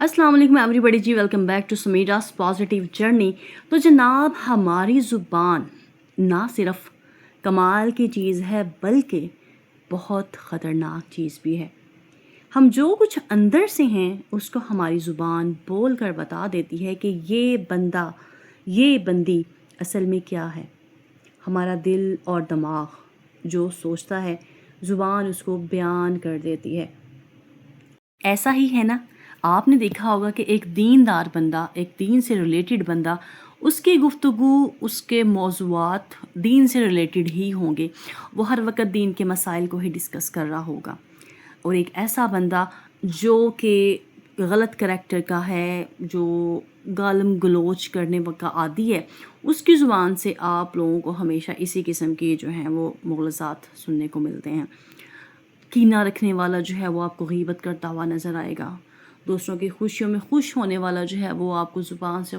अस्सलाम वालेकुम एवरीबॉडी जी, welcome back to Sameera's positive journey. तो जनाब, हमारी ज़ुबान ना सिर्फ कमाल की चीज़ है बल्कि बहुत ख़तरनाक चीज़ भी है। हम जो कुछ अंदर से हैं उसको हमारी ज़ुबान बोल कर बता देती है कि ये बंदा, ये बंदी असल में क्या है। हमारा दिल और दिमाग जो सोचता है ज़ुबान उसको बयान कर देती है। ऐसा ही है ना, आपने देखा होगा कि एक दीनदार बंदा, एक दीन से रिलेटेड बंदा, उसकी गुफ्तगू, उसके मौज़ूआत दीन से रिलेटेड ही होंगे। वो हर वक़्त दीन के मसाइल को ही डिस्कस कर रहा होगा। और एक ऐसा बंदा जो कि गलत करैक्टर का है, जो गालम गलोच करने का आदी है, उसकी ज़ुबान से आप लोगों को हमेशा इसी किस्म के जो हैं वो मुग़लज़ात सुनने को मिलते हैं। कीना रखने वाला जो है वो आपको गीबत करता हुआ नज़र आएगा। दूसरों की खुशियों में खुश होने वाला जो है वो आपको ज़ुबान से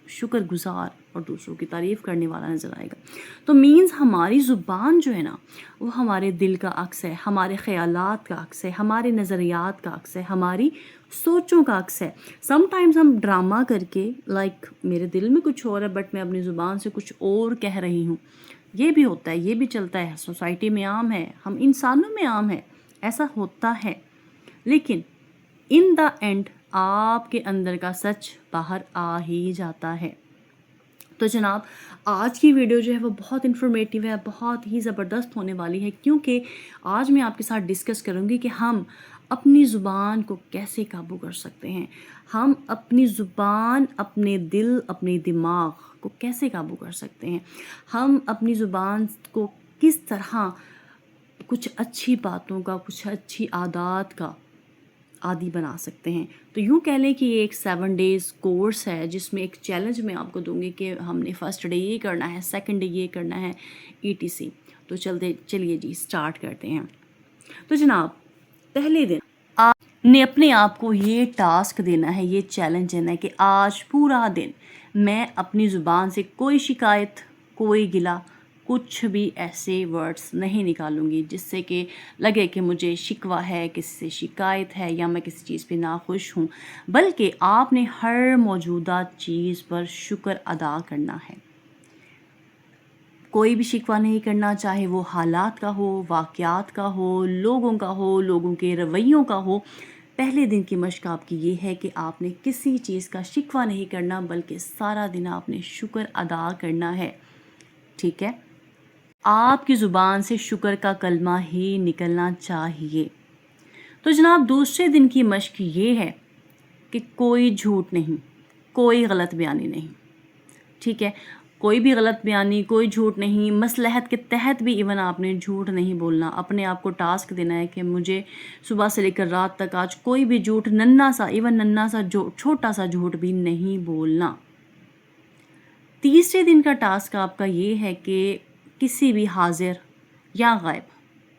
शुक्रगुज़ार और दूसरों की तारीफ़ करने वाला नज़र आएगा। तो मीन्स हमारी ज़ुबान जो है ना, वो हमारे दिल का अक्स है, हमारे ख़यालात का अक्स है, हमारे नज़रियात का अक्स है, हमारी सोचों का अक्स है। समटाइम्स हम ड्रामा करके मेरे दिल में कुछ और है बट मैं अपनी ज़ुबान से कुछ और कह रही हूँ। ये भी होता है, ये भी चलता है, सोसाइटी में आम है, हम इंसानों में आम है, ऐसा होता है। लेकिन इन द एंड आपके अंदर का सच बाहर आ ही जाता है। तो जनाब, आज की वीडियो जो है वो बहुत इन्फॉर्मेटिव है, बहुत ही ज़बरदस्त होने वाली है, क्योंकि आज मैं आपके साथ डिस्कस करूँगी कि हम अपनी ज़ुबान को कैसे काबू कर सकते हैं। हम अपनी ज़ुबान, अपने दिल, अपने दिमाग को कैसे काबू कर सकते हैं। हम अपनी ज़ुबान को किस तरह कुछ अच्छी बातों का, कुछ अच्छी आदत का आदी बना सकते हैं। तो यूँ कह लें कि ये एक 7 डेज़ कोर्स है जिसमें एक चैलेंज मैं आपको दूंगी कि हमने फर्स्ट डे ये करना है, सेकंड डे ये करना है, ETC। तो चलिए जी स्टार्ट करते हैं। तो जनाब, पहले दिन आपने अपने आप को ये टास्क देना है, ये चैलेंज देना है कि आज पूरा दिन मैं अपनी ज़ुबान से कोई शिकायत, कोई गिला, कुछ भी ऐसे वर्ड्स नहीं निकालूंगी जिससे कि लगे कि मुझे शिकवा है, किसी से शिकायत है या मैं किसी चीज़ पे नाखुश हूँ। बल्कि आपने हर मौजूदा चीज़ पर शुक्र अदा करना है। कोई भी शिकवा नहीं करना, चाहे वो हालात का हो, वाक़यात का हो, लोगों का हो, लोगों के रवैयों का हो। पहले दिन की मश्क आपकी ये है कि आपने किसी चीज़ का शिकवा नहीं करना, बल्कि सारा दिन आपने शुक्र अदा करना है। ठीक है, आपकी ज़ुबान से शुक्र का कलमा ही निकलना चाहिए। तो जनाब, दूसरे दिन की मश्क ये है कि कोई झूठ नहीं, कोई गलत बयानी नहीं। ठीक है, कोई भी गलत बयानी, कोई झूठ नहीं। मसलहत के तहत भी इवन आपने झूठ नहीं बोलना। अपने आप को टास्क देना है कि मुझे सुबह से लेकर रात तक आज कोई भी झूठ, नन्ना सा जो छोटा सा झूठ भी नहीं बोलना। तीसरे दिन का टास्क आपका ये है कि किसी भी हाजिर या गायब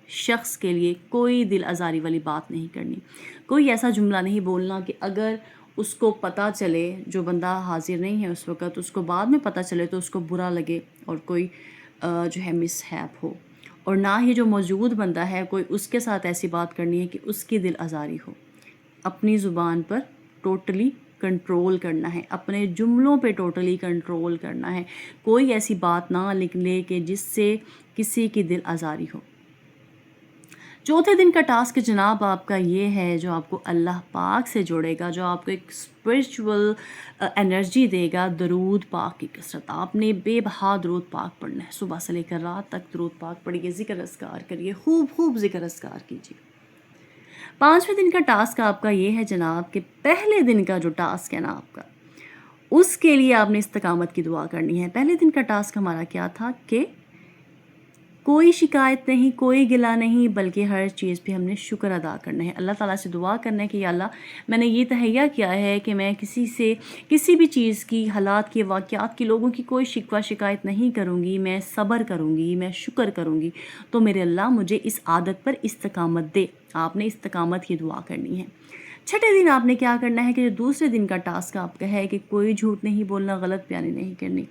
शख्स के लिए कोई दिल आज़ारी वाली बात नहीं करनी। कोई ऐसा जुमला नहीं बोलना कि अगर उसको पता चले, जो बंदा हाजिर नहीं है उस वक़्त, उसको बाद में पता चले तो उसको बुरा लगे और कोई जो है मिसहैप हो। और ना ही जो मौजूद बंदा है कोई उसके साथ ऐसी बात करनी है कि उसकी दिल आज़ारी हो। अपनी ज़ुबान पर टोटली कंट्रोल करना है, अपने जुमलों पे टोटली कंट्रोल करना है। कोई ऐसी बात ना निकले कि जिससे किसी की दिल आज़ारी हो। चौथे दिन का टास्क जनाब आपका ये है, जो आपको अल्लाह पाक से जोड़ेगा, जो आपको एक स्पिरिचुअल एनर्जी देगा, दरूद पाक की कसरत। आपने बेबहा दरूद पाक पढ़ना है, सुबह से लेकर रात तक दरूद पाक पढ़िए, ज़िक्र अस्कार करिए, खूब खूब ज़िक्र अस्कार कीजिए। पाँचवें दिन का टास्क आपका ये है जनाब कि पहले दिन का जो टास्क है ना आपका, उसके लिए आपने इस्तिकामत की दुआ करनी है। पहले दिन का टास्क हमारा क्या था कि कोई शिकायत नहीं, कोई गिला नहीं, बल्कि हर चीज़ पे हमने शुक्र अदा करना है। अल्लाह ताला से दुआ करना है कि या अल्लाह, मैंने ये तहैया किया है कि मैं किसी से किसी भी चीज़ की, हालात की, वाक़यात की, लोगों की कोई शिकवा शिकायत नहीं करूँगी, मैं सब्र करूँगी, मैं शुक्र करूँगी। तो मेरे अल्लाह मुझे इस आदत पर इस्तिकामत दे। आपने इस्तिकामत की दुआ करनी है। छठे दिन आपने क्या करना है कि जो दूसरे दिन का टास्क आपका है कि कोई झूठ नहीं बोलना, गलत बयानी नहीं करनी।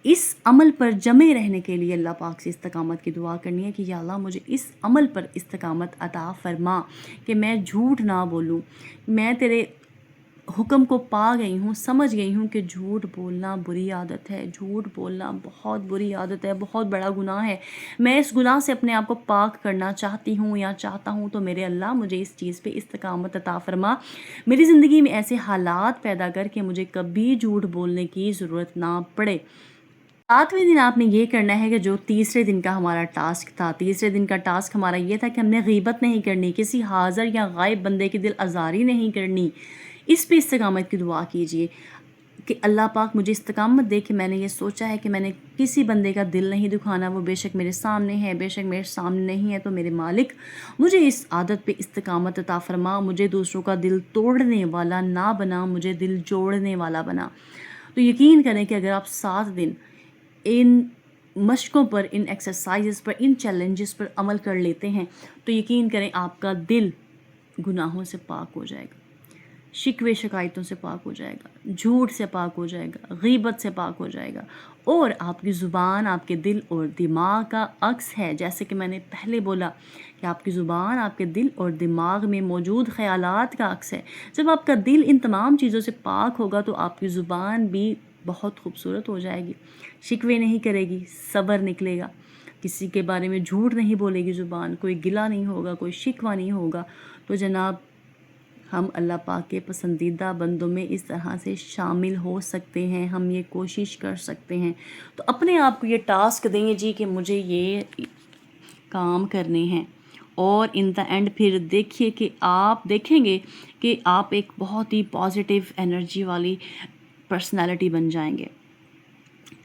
इस अमल पर जमे रहने के लिए अल्लाह पाक से इस्तकामत की दुआ करनी है कि या अल्लाह मुझे इस अमल पर इस्तकामत अता फ़रमा कि मैं झूठ ना बोलूँ, मैं तेरे حکم کو پا گئی ہوں، سمجھ گئی ہوں کہ جھوٹ بولنا بری عادت ہے، جھوٹ بولنا بہت بری عادت ہے، بہت بڑا گناہ ہے۔ میں اس گناہ سے اپنے آپ کو پاک کرنا چاہتی ہوں یا چاہتا ہوں، تو میرے اللہ مجھے اس چیز پہ استقامت عطا فرما، میری زندگی میں ایسے حالات پیدا کر کے مجھے کبھی جھوٹ بولنے کی ضرورت نہ پڑے۔ 7ویں دن آپ نے یہ کرنا ہے کہ جو تیسرے دن کا ہمارا ٹاسک تھا، تیسرے دن کا ٹاسک ہمارا یہ تھا کہ ہم نے غیبت نہیں کرنی، کسی حاضر یا غائب بندے کی دل آزاری نہیں کرنی۔ اس پہ استقامت کی دعا کیجئے کہ اللہ پاک مجھے استقامت دے کہ میں نے یہ سوچا ہے کہ میں نے کسی بندے کا دل نہیں دکھانا، وہ بے شک میرے سامنے ہے، بے شک میرے سامنے نہیں ہے، تو میرے مالک مجھے اس عادت پہ استقامت عطا فرما، مجھے دوسروں کا دل توڑنے والا نہ بنا، مجھے دل جوڑنے والا بنا۔ تو یقین کریں کہ اگر آپ 7 دن ان مشقوں پر، ان ایکسرسائزز پر، ان چیلنجز پر عمل کر لیتے ہیں تو یقین کریں آپ کا دل گناہوں سے پاک ہو جائے گا، شکوے شکایتوں سے پاک ہو جائے گا، جھوٹ سے پاک ہو جائے گا، غیبت سے پاک ہو جائے گا، اور آپ کی زبان آپ کے دل اور دماغ کا عکس ہے۔ جیسے کہ میں نے پہلے بولا کہ آپ کی زبان آپ کے دل اور دماغ میں موجود خیالات کا عکس ہے۔ جب آپ کا دل ان تمام چیزوں سے پاک ہوگا تو آپ کی زبان بھی بہت خوبصورت ہو جائے گی، شکوے نہیں کرے گی، صبر نکلے گا، کسی کے بارے میں جھوٹ نہیں بولے گی زبان، کوئی گلہ نہیں ہوگا، کوئی شکوہ نہیں ہوگا۔ تو جناب ہم اللہ پاک کے پسندیدہ بندوں میں اس طرح سے شامل ہو سکتے ہیں، ہم یہ کوشش کر سکتے ہیں۔ تو اپنے آپ کو یہ ٹاسک دیں جی کہ مجھے یہ کام کرنے ہیں، اور ان دا اینڈ پھر دیکھیے کہ آپ دیکھیں گے کہ آپ ایک بہت ہی پازیٹیو انرجی والی پرسنالٹی بن جائیں گے،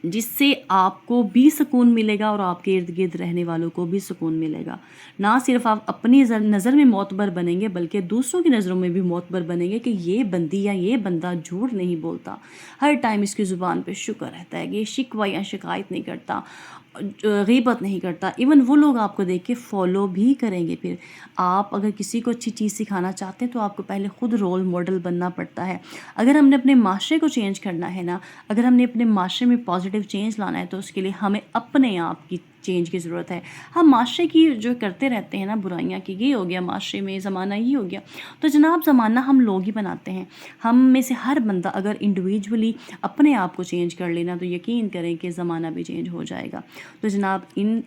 جس سے آپ کو بھی سکون ملے گا اور آپ کے ارد گرد رہنے والوں کو بھی سکون ملے گا۔ نہ صرف آپ اپنی نظر میں معتبر بنیں گے بلکہ دوسروں کی نظروں میں بھی معتبر بنیں گے کہ یہ بندی یا یہ بندہ جھوٹ نہیں بولتا، ہر ٹائم اس کی زبان پہ شکر رہتا ہے، یہ شکوہ یا شکایت نہیں کرتا، غیبت نہیں کرتا۔ ایون وہ لوگ آپ کو دیکھ کے فالو بھی کریں گے۔ پھر آپ اگر کسی کو اچھی چیز سکھانا چاہتے ہیں تو آپ کو پہلے خود رول ماڈل بننا پڑتا ہے۔ اگر ہم نے اپنے معاشرے کو چینج کرنا ہے نا، اگر ہم نے اپنے معاشرے میں پازیٹیو چینج لانا ہے تو اس کے لیے ہمیں اپنے آپ کی چینج کی ضرورت ہے۔ ہم معاشرے کی جو کرتے رہتے ہیں نا برائیاں، کہ یہ ہو گیا معاشرے میں، زمانہ یہ ہو گیا، تو جناب زمانہ ہم لوگ ہی بناتے ہیں۔ ہم میں سے ہر بندہ اگر انڈیویجولی اپنے آپ کو چینج کر لینا تو یقین کریں کہ زمانہ بھی چینج ہو جائے گا۔ تو جناب ان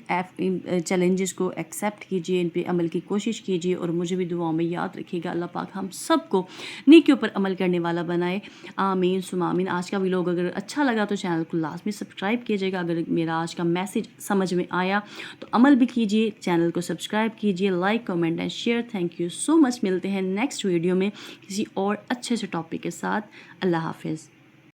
چیلنجز کو ایکسیپٹ کیجئے، ان پہ عمل کی کوشش کیجئے، اور مجھے بھی دعاؤں میں یاد رکھیے گا۔ اللہ پاک ہم سب کو نیکیوں پر عمل کرنے والا بنائے، آمین ثم آمین۔ آج کا ویلوگ اگر اچھا لگا تو چینل کو لازمی سبسکرائب کیجیے گا۔ اگر میرا آج کا میسج سمجھ میں آیا تو عمل بھی کیجیے، چینل کو سبسکرائب کیجیے، like comment and share. Thank you so much. ملتے ہیں نیکسٹ ویڈیو میں کسی اور اچھے سے ٹاپک کے ساتھ۔ اللہ حافظ۔